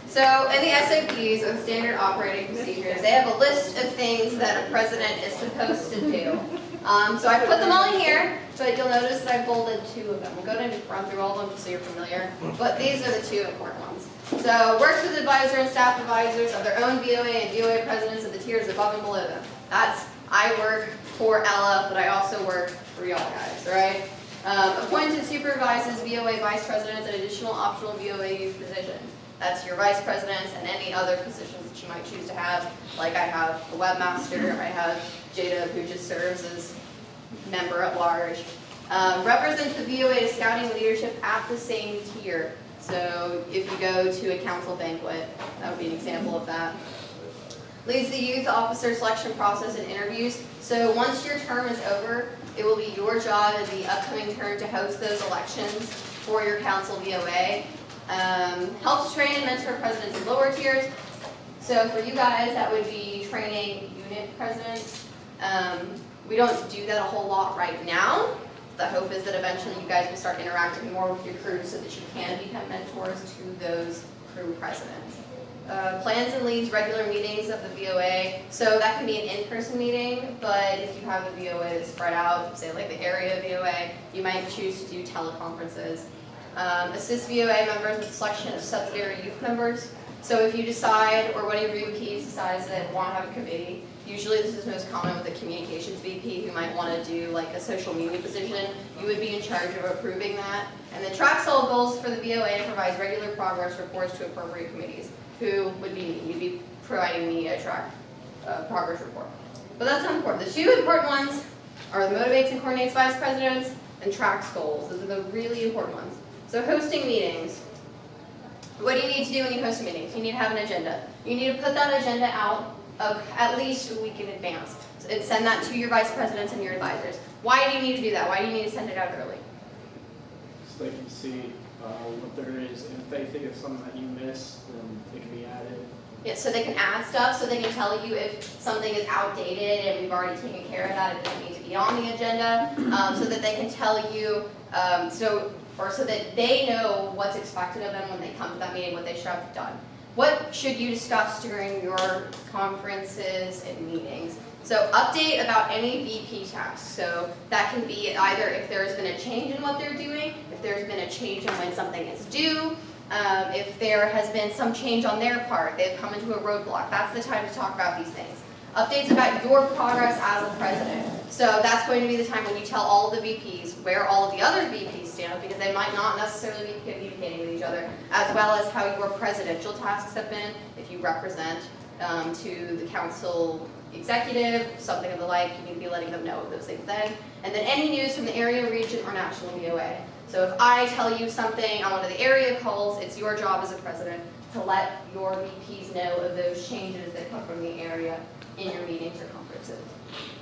So in the SOPs, or the standard operating procedures, they have a list of things that a president is supposed to do. So I put them all in here, but you'll notice that I bolded 2 of them. We'll go ahead and run through all of them just so you're familiar, but these are the 2 important ones. So works with advisor and staff advisors of their own VOA and VOA presidents of the tiers above and below them. I work for Ella, but I also work for y'all guys, right? Appoints and supervises VOA vice presidents and additional optional VOA youth positions. That's your vice presidents and any other positions that you might choose to have. Like I have the webmaster, I have Jada, who just serves as member at large. Represents the VOA to scouting leadership at the same tier. So if you go to a council banquet, that would be an example of that. Leads the youth officer selection process and interviews. So once your term is over, it will be your job in the upcoming term to host those elections for your council VOA. Helps train and mentor presidents in lower tiers. So for you guys, that would be training unit presidents. We don't do that a whole lot right now. The hope is that eventually you guys will start interacting more with your crew so that you can become mentors to those crew presidents. Plans and leads regular meetings of the VOA. So that can be an in-person meeting, but if you have a VOA that's spread out, say like the area VOA, you might choose to do teleconferences. Assist VOA members with selection of subsidiary youth members. So if you decide, or one of your VPs decides that want to have a committee, usually this is most common with a communications VP who might want to do like a social media position, you would be in charge of approving that. And then tracks all goals for the VOA and provides regular progress reports to appropriate committees, who would be me. You'd be providing me a progress report. But that's not important. The 2 important ones are the motivates and coordinates vice presidents and tracks goals. Those are the really important ones. So hosting meetings. What do you need to do when you host meetings? You need to have an agenda. You need to put that agenda out at least a week in advance. And send that to your vice presidents and your advisors. Why do you need to do that? Why do you need to send it out early? So they can see what there is, and if they think it's something that you miss, then it can be added. Yeah, so they can add stuff, so they can tell you if something is outdated and we've already taken care of that, it doesn't need to be on the agenda, so that they can tell you, so that they know what's expected of them when they come to that meeting, what they should have done. What should you discuss during your conferences and meetings? So update about any VP tasks. So that can be either if there's been a change in what they're doing, if there's been a change in when something is due, if there has been some change on their part, they've come into a roadblock. That's the time to talk about these things. Updates about your progress as a president. So that's going to be the time when you tell all of the VPs where all of the other VPs stand, because they might not necessarily be communicating with each other, as well as how your presidential tasks have been, if you represent to the council executive, something of the like, you need to be letting them know those things then. And then any news from the area, region, or national VOA. So if I tell you something on one of the area calls, it's your job as a president to let your VPs know of those changes that come from the area in your meetings or conferences.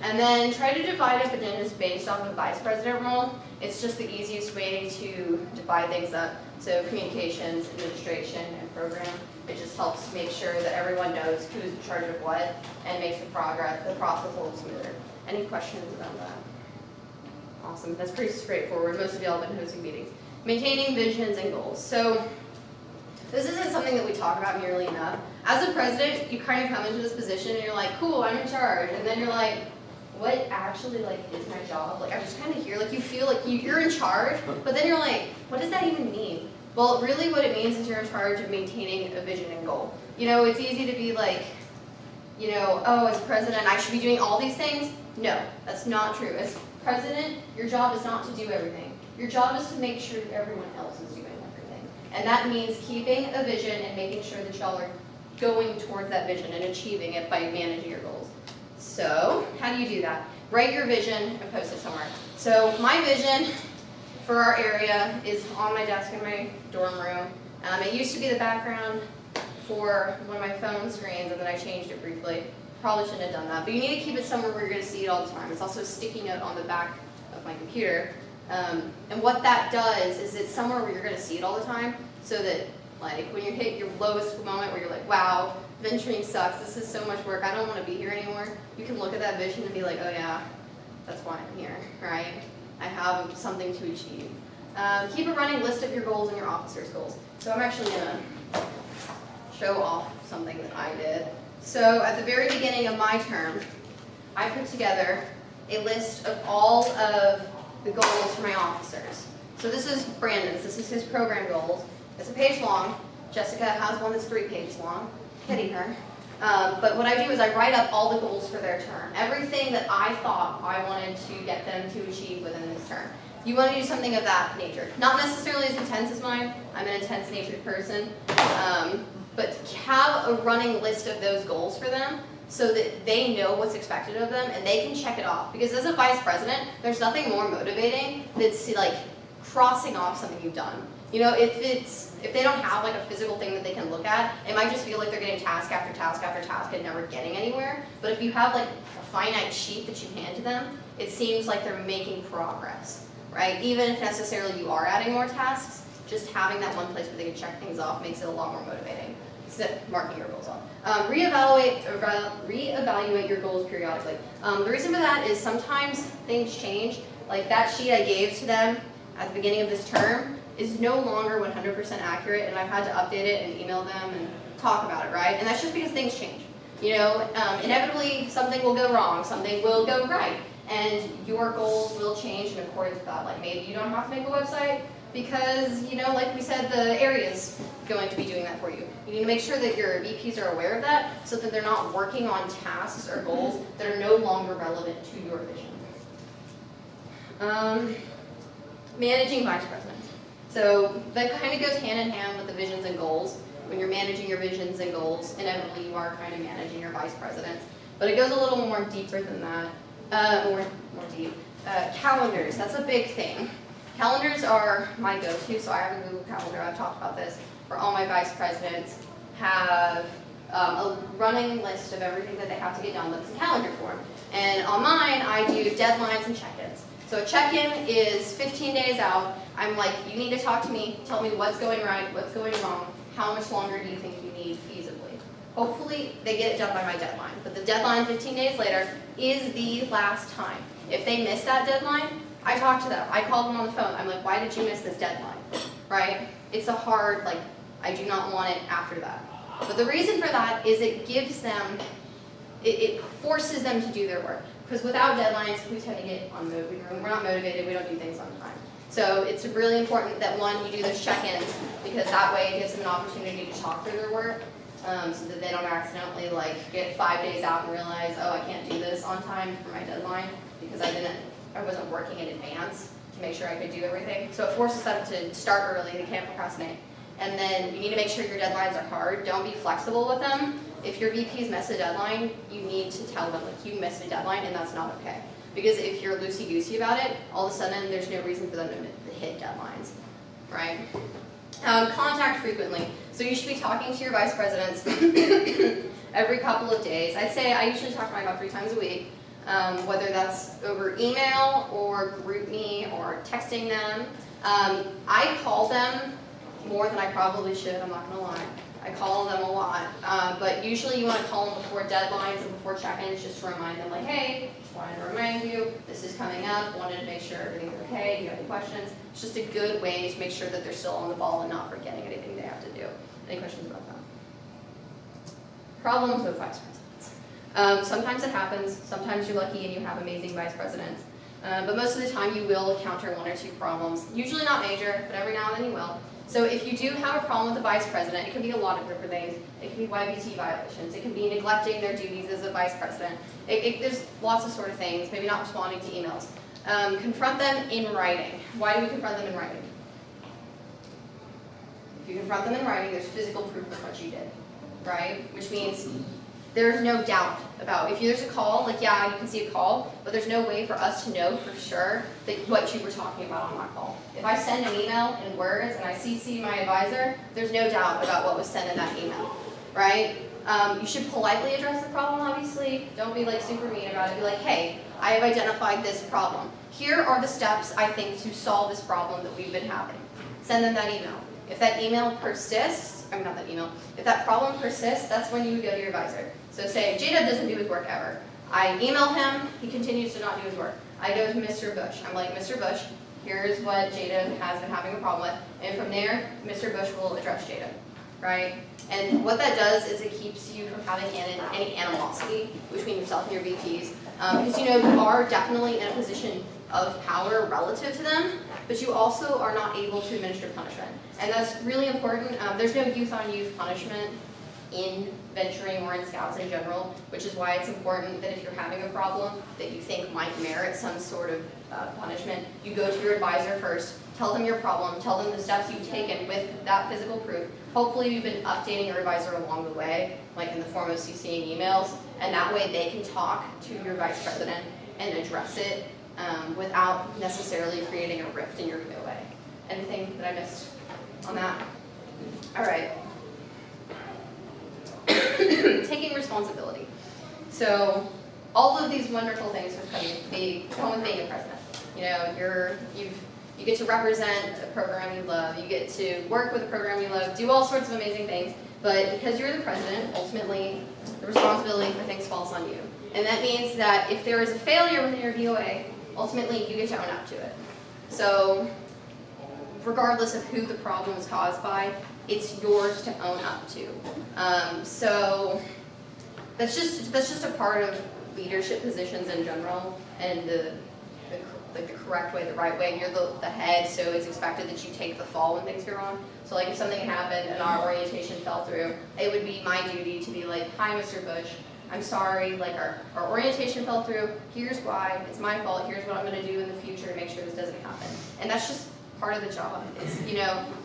And then try to divide up agendas based on the vice president role. It's just the easiest way to divide things up. So communications, administration, and program. It just helps make sure that everyone knows who's in charge of what and makes the process a little smoother. Any questions about that? Awesome, that's pretty straightforward. Most of y'all have been hosting meetings. Maintaining visions and goals. So this isn't something that we talk about nearly enough. As a president, you kind of come into this position and you're like, cool, I'm in charge. And then you're like, what actually is my job? I'm just kind of here. You feel like you're in charge, but then you're like, what does that even mean? Well, really what it means is you're in charge of maintaining a vision and goal. It's easy to be like, oh, as president, I should be doing all these things. No, that's not true. As president, your job is not to do everything. Your job is to make sure that everyone else is doing everything. And that means keeping a vision and making sure that y'all are going towards that vision and achieving it by managing your goals. So, how do you do that? Write your vision and post it somewhere. So, my vision for our area is on my desk in my dorm room. It used to be the background for one of my phone screens, and then I changed it briefly. Probably shouldn't have done that, but you need to keep it somewhere where you're going to see it all the time. It's also a sticky note on the back of my computer. And what that does is it's somewhere where you're going to see it all the time, so that when you hit your lowest moment where you're like, wow, venturing sucks, this is so much work, I don't want to be here anymore, you can look at that vision and be like, oh yeah, that's why I'm here, right? I have something to achieve. Keep a running list of your goals and your officer's goals. So I'm actually going to show off something that I did. So at the very beginning of my term, I put together a list of all of the goals for my officers. So this is Brandon's, this is his program goals. It's a page long. Jessica has one that's 3 pages long. Pity her. But what I do is I write up all the goals for their term. Everything that I thought I wanted to get them to achieve within this term. You want to do something of that nature. Not necessarily as intense as mine. I'm an intense natured person. But have a running list of those goals for them so that they know what's expected of them and they can check it off. Because as a vice president, there's nothing more motivating than like crossing off something you've done. You know, if they don't have like a physical thing that they can look at, it might just feel like they're getting task after task after task and never getting anywhere. But if you have like a finite sheet that you hand to them, it seems like they're making progress, right? Even if necessarily you are adding more tasks, just having that one place where they can check things off makes it a lot more motivating. Except marking your goals off. Reevaluate your goals periodically. The reason for that is sometimes things change. Like that sheet I gave to them at the beginning of this term is no longer 100% accurate, and I've had to update it and email them and talk about it, right? And that's just because things change. You know, inevitably something will go wrong, something will go right, and your goals will change in accordance with that. Like maybe you don't have to make a website because, you know, like we said, the area is going to be doing that for you. You need to make sure that your VPs are aware of that so that they're not working on tasks or goals that are no longer relevant to your vision. Managing vice presidents. So that kind of goes hand in hand with the visions and goals. When you're managing your visions and goals, inevitably you are kind of managing your vice presidents. But it goes a little more deeper than that, more deep. Calendars, that's a big thing. Calendars are my go-to, so I have a Google Calendar, I've talked about this, where all my vice presidents have a running list of everything that they have to get done that's in calendar form. And on mine, I do deadlines and check-ins. So a check-in is 15 days out. I'm like, you need to talk to me, tell me what's going right, what's going wrong, how much longer do you think you need feasibly. Hopefully, they get it done by my deadline. But the deadline 15 days later is the last time. If they miss that deadline, I talk to them. I call them on the phone. I'm like, why did you miss this deadline? Right? It's a hard, like, I do not want it after that. But the reason for that is it gives them, it forces them to do their work. Because without deadlines, we tend to get unmotivated. We're not motivated, we don't do things on time. So it's really important that, one, you do those check-ins, because that way it gives them an opportunity to talk through their work, so that they don't accidentally like get 5 days out and realize, oh, I can't do this on time for my deadline, because I wasn't working in advance to make sure I could do everything. So it forces them to start early, they can't procrastinate. And then you need to make sure your deadlines are hard. Don't be flexible with them. If your VPs miss a deadline, you need to tell them, like, you missed a deadline and that's not okay. Because if you're loosey-goosey about it, all of a sudden there's no reason for them to hit deadlines, right? Contact frequently. So you should be talking to your vice presidents every couple of days. I'd say I usually talk to them about 3 times a week. Whether that's over email or GroupMe or texting them. I call them more than I probably should, I'm not going to lie. I call them a lot, but usually you want to call them before deadlines and before check-ins just to remind them, like, hey, just wanted to remind you, this is coming up, wanted to make sure everything's okay, do you have any questions? It's just a good way to make sure that they're still on the ball and not forgetting anything they have to do. Any questions about that? Problems with vice presidents. Sometimes it happens, sometimes you're lucky and you have amazing vice presidents, but most of the time you will encounter 1 or 2 problems, usually not major, but every now and then you will. So if you do have a problem with the vice president, it can be a lot of different things. It can be YBT violations, it can be neglecting their duties as a vice president. There's lots of sort of things, maybe not responding to emails. Confront them in writing. Why do we confront them in writing? If you confront them in writing, there's physical proof of what you did, right? Which means there's no doubt about, if there's a call, like, yeah, you can see a call, but there's no way for us to know for sure that what you were talking about on that call. If I send an email in words and I CC my advisor, there's no doubt about what was said in that email, right? You should politely address the problem, obviously. Don't be like super mean about it. Be like, hey, I have identified this problem. Here are the steps, I think, to solve this problem that we've been having. Send them that email. If that email persists, if that problem persists, that's when you would go to your advisor. So say, J-Dub doesn't do his work ever. I email him, he continues to not do his work. I go to Mr. Bush. I'm like, Mr. Bush, here's what J-Dub has been having a problem with. And from there, Mr. Bush will address J-Dub. right? And what that does is it keeps you from having any animosity between yourself and your VPs, because you are definitely in a position of power relative to them, but you also are not able to administer punishment. And that's really important. There's no youth on youth punishment in venturing or in scouts in general, which is why it's important that if you're having a problem that you think might merit some sort of punishment, you go to your advisor first, tell them your problem, tell them the steps you've taken with that physical proof. Hopefully you've been updating your advisor along the way, like in the form of CCing emails, and that way they can talk to your vice president and address it without necessarily creating a rift in your VOA. Anything that I missed on that? All right. Taking responsibility. So all of these wonderful things come with being a president. You get to represent a program you love, you get to work with a program you love, do all sorts of amazing things, but because you're the president, ultimately the responsibility for things falls on you. And that means that if there is a failure within your VOA, ultimately you get to own up to it. So regardless of who the problem is caused by, it's yours to own up to. So that's just a part of leadership positions in general, and the correct way, the right way. You're the head, so it's expected that you take the fall when things go wrong. So like if something happened and our orientation fell through, it would be my duty to be like, hi, Mr. Bush, I'm sorry, like our orientation fell through, here's why, it's my fault, here's what I'm gonna do in the future to make sure this doesn't happen. And that's just part of the job. It's,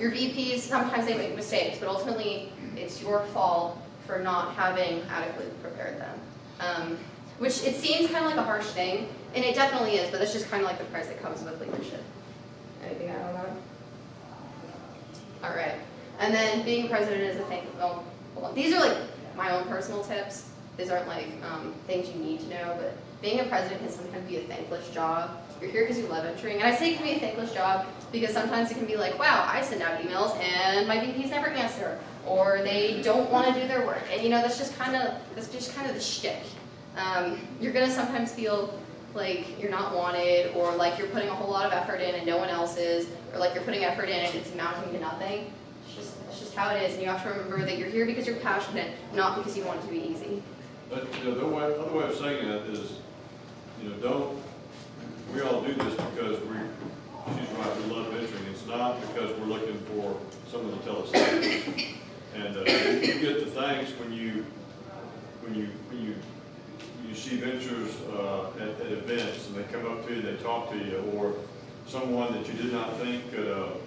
your VPs, sometimes they make mistakes, but ultimately it's your fault for not having adequately prepared them. Which it seems kind of like a harsh thing, and it definitely is, but that's just kind of like the price that comes with leadership. Anything to add on that? All right. And then being president is a thing. Oh, hold on. These are like my own personal tips. These aren't like things you need to know, but being a president can sometimes be a thankless job. You're here because you love venturing, and I say it can be a thankless job because sometimes it can be like, wow, I send out emails and my VPs never answer, or they don't want to do their work, and that's just kind of the shtick. You're gonna sometimes feel like you're not wanted, or like you're putting a whole lot of effort in and no one else is, or like you're putting effort in and it's amounting to nothing. It's just how it is, and you have to remember that you're here because you're passionate, not because you want it to be easy. But the other way of saying that is, we all do this because she's right, we love venturing. It's not because we're looking for someone to tell us things. And you get the thanks when you see ventures at events and they come up to you, they talk to you, or someone that you did not think could,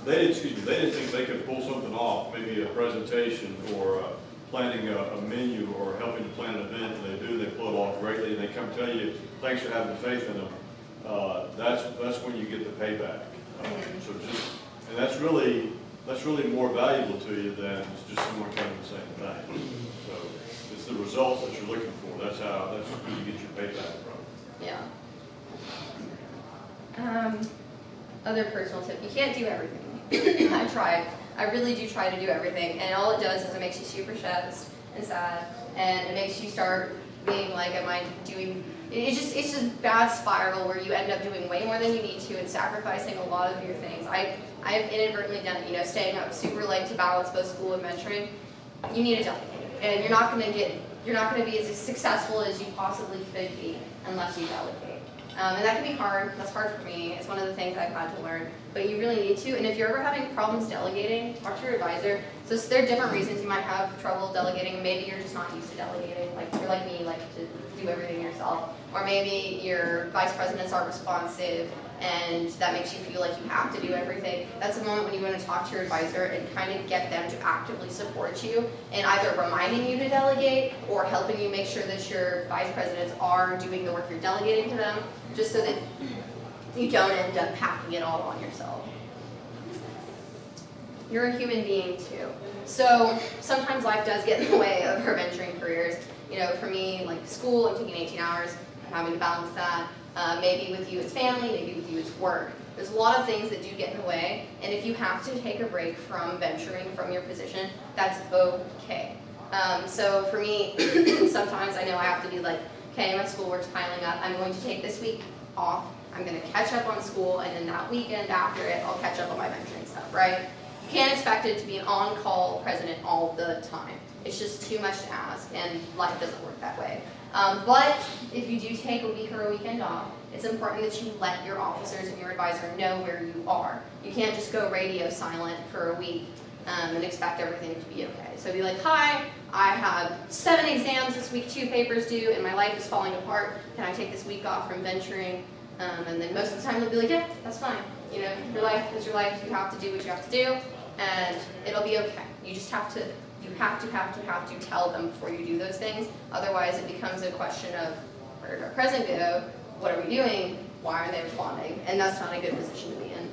they didn't think they could pull something off, maybe a presentation or planning a menu or helping to plan an event, and they do, they pull it off greatly, and they come tell you, thanks for having faith in them. That's when you get the payback. And that's really more valuable to you than just someone coming and saying thanks. So it's the results that you're looking for. That's where you get your payback from. Yeah. Other personal tip: you can't do everything. I tried. I really do try to do everything, and all it does is it makes you super stressed and sad, and it makes you start being like, am I doing? It's just bad spiral where you end up doing way more than you need to and sacrificing a lot of your things. I've inadvertently done it, staying up super late to balance both school and mentoring. You need to delegate, and you're not going to be as successful as you possibly could be unless you delegate. And that can be hard. That's hard for me. It's one of the things I've had to learn. But you really need to. And if you're ever having problems delegating, talk to your advisor. So there are different reasons you might have trouble delegating. Maybe you're just not used to delegating. Like you're like me, like to do everything yourself. Or maybe your vice presidents aren't responsive, and that makes you feel like you have to do everything. That's a moment when you want to talk to your advisor and kind of get them to actively support you in either reminding you to delegate or helping you make sure that your vice presidents are doing the work you're delegating to them, just so that you don't end up packing it all on yourself. You're a human being too. So sometimes life does get in the way of our venturing careers. For me, like school, I'm taking 18 hours, I'm having to balance that. Maybe with you it's family, maybe with you it's work. There's a lot of things that do get in the way, and if you have to take a break from venturing from your position, that's okay. So for me, sometimes I know I have to be like, okay, my schoolwork's piling up, I'm going to take this week off, I'm going to catch up on school, and then that weekend after it, I'll catch up on my venturing stuff, right? You can't expect it to be an on-call president all the time. It's just too much to ask, and life doesn't work that way. But if you do take a week or a weekend off, it's important that you let your officers and your advisor know where you are. You can't just go radio silent for a week and expect everything to be okay. So be like, hi, I have 7 exams this week, 2 papers due, and my life is falling apart. Can I take this week off from venturing? And then most of the time they'll be like, yeah, that's fine. You know, your life is your life. You have to do what you have to do, and it'll be okay. You just have to. You have to tell them before you do those things. Otherwise, it becomes a question of, where did our president go? What are we doing? Why are they responding? And that's not a good position to be in.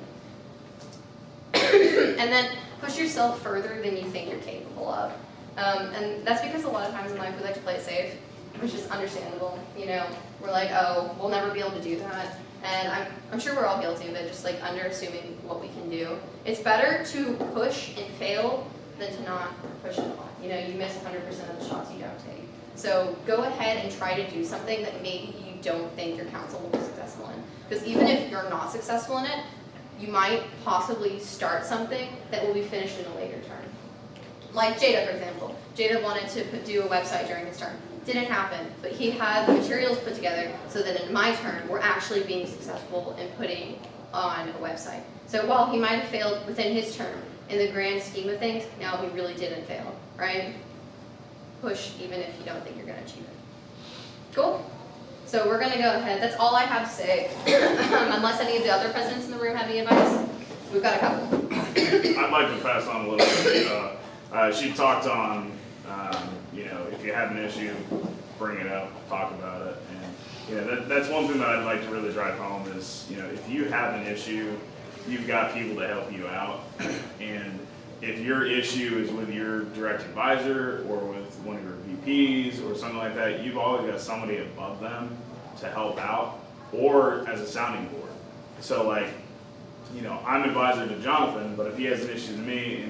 And then push yourself further than you think you're capable of. And that's because a lot of times in life we like to play it safe, which is understandable. You know, we're like, oh, we'll never be able to do that. And I'm sure we're all guilty of it, just like underassuming what we can do. It's better to push and fail than to not push at all. You know, you miss 100% of the shots you don't take. So go ahead and try to do something that maybe you don't think your council will be successful in. Because even if you're not successful in it, you might possibly start something that will be finished in a later term. Like Jada, for example. Jada wanted to do a website during his term. Didn't happen, but he had the materials put together so that in my term, we're actually being successful in putting on a website. So while he might have failed within his term, in the grand scheme of things, no, he really didn't fail, right? Push even if you don't think you're going to achieve it. Cool? So we're going to go ahead. That's all I have to say. Unless any of the other presidents in the room have any advice. We've got a couple. I'd like to pass on a little bit. She talked on, you know, if you have an issue, bring it up, talk about it. And, you know, that's one thing that I'd like to really drive home is, you know, if you have an issue, you've got people to help you out. And if your issue is with your direct advisor or with one of your VPs or something like that, you've always got somebody above them to help out or as a sounding board. So like, you know, I'm advisor to Jonathan, but if he has an issue to me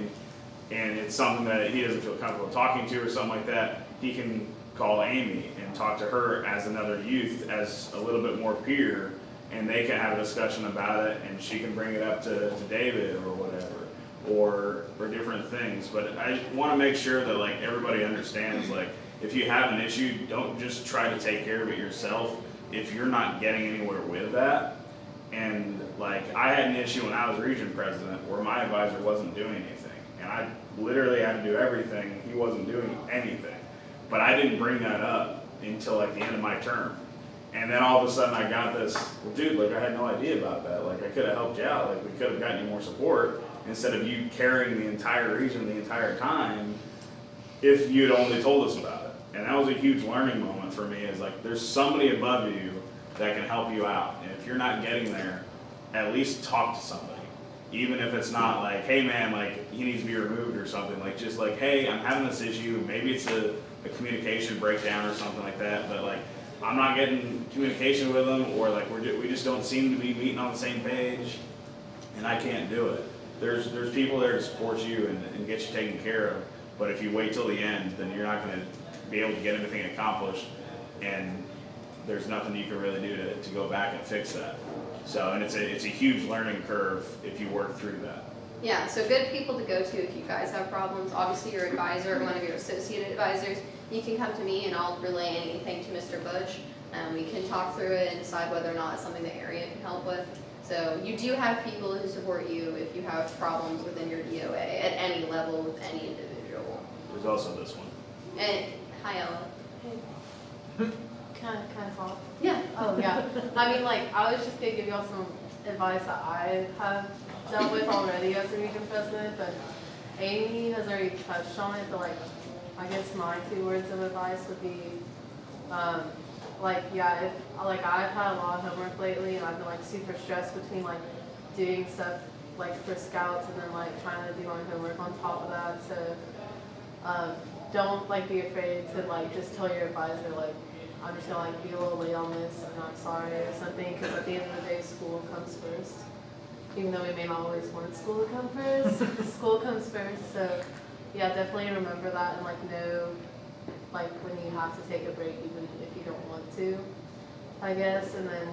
and it's something that he doesn't feel comfortable talking to or something like that, he can call Amy and talk to her as another youth, as a little bit more peer, and they can have a discussion about it, and she can bring it up to David or whatever, or different things. But I want to make sure that like everybody understands, like if you have an issue, don't just try to take care of it yourself if you're not getting anywhere with that. And like I had an issue when I was region president where my advisor wasn't doing anything, and I literally had to do everything. He wasn't doing anything, but I didn't bring that up until like the end of my term. And then all of a sudden I got this, well, dude, like I had no idea about that. Like I could have helped you out. Like we could have gotten you more support instead of you carrying the entire region the entire time if you'd only told us about it. And that was a huge learning moment for me, is like there's somebody above you that can help you out. And if you're not getting there, at least talk to somebody. Even if it's not like, hey man, like he needs to be removed or something. Like just like, hey, I'm having this issue. Maybe it's a communication breakdown or something like that. But like, I'm not getting communication with them, or like we just don't seem to be meeting on the same page, and I can't do it. There's people there to support you and get you taken care of, but if you wait till the end, then you're not going to be able to get anything accomplished, and there's nothing you can really do to go back and fix that. So, and it's a huge learning curve if you work through that. Yeah, so good people to go to if you guys have problems. Obviously your advisor or one of your associate advisors, you can come to me and I'll relay anything to Mr. Bush. We can talk through it and decide whether or not it's something the area can help with. So you do have people who support you if you have problems within your DOA at any level with any individual. There's also this one. And hi Ella. Can I talk? Yeah. Oh, yeah. I mean, like, I was just going to give y'all some advice that I have dealt with already as a region president, but Amy has already touched on it, but, like, I guess my 2 words of advice would be, like, yeah, if, like, I've had a lot of homework lately, and I've been, like, super stressed between, like, doing stuff, like, for scouts and then, like, trying to do my homework on top of that, so, don't, like, be afraid to, like, just tell your advisor, like, I'm just gonna like be a little late on this and I'm sorry or something, because at the end of the day, school comes first. Even though we may not always want school to come first, school comes first. So yeah, definitely remember that and like know like when you have to take a break even if you don't want to, I guess. And then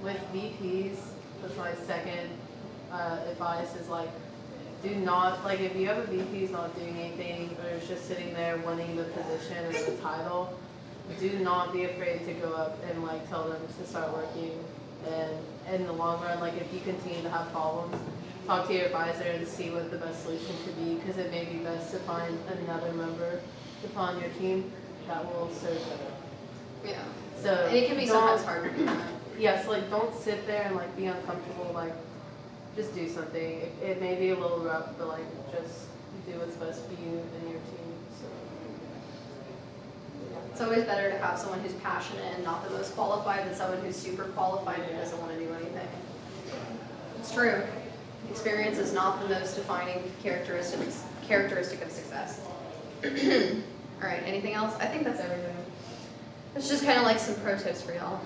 with VPs, that's my second advice is like do not, like, if you have a VP who's not doing anything, or is just sitting there wanting the position or the title, do not be afraid to go up and like tell them to start working. And in the long run, like if you continue to have problems, talk to your advisor and see what the best solution could be, because it may be best to find another member upon your team that will serve better. Yeah. So And it can be sometimes hard to do that. Yes, like don't sit there and like be uncomfortable, like just do something. It may be a little rough, but like just do what's best for you and your team. So It's always better to have someone who's passionate and not the most qualified than someone who's super qualified and doesn't want to do anything. It's true. Experience is not the most defining characteristic of success. All right, anything else? I think that's everything. It's just kind of like some pro tips for y'all.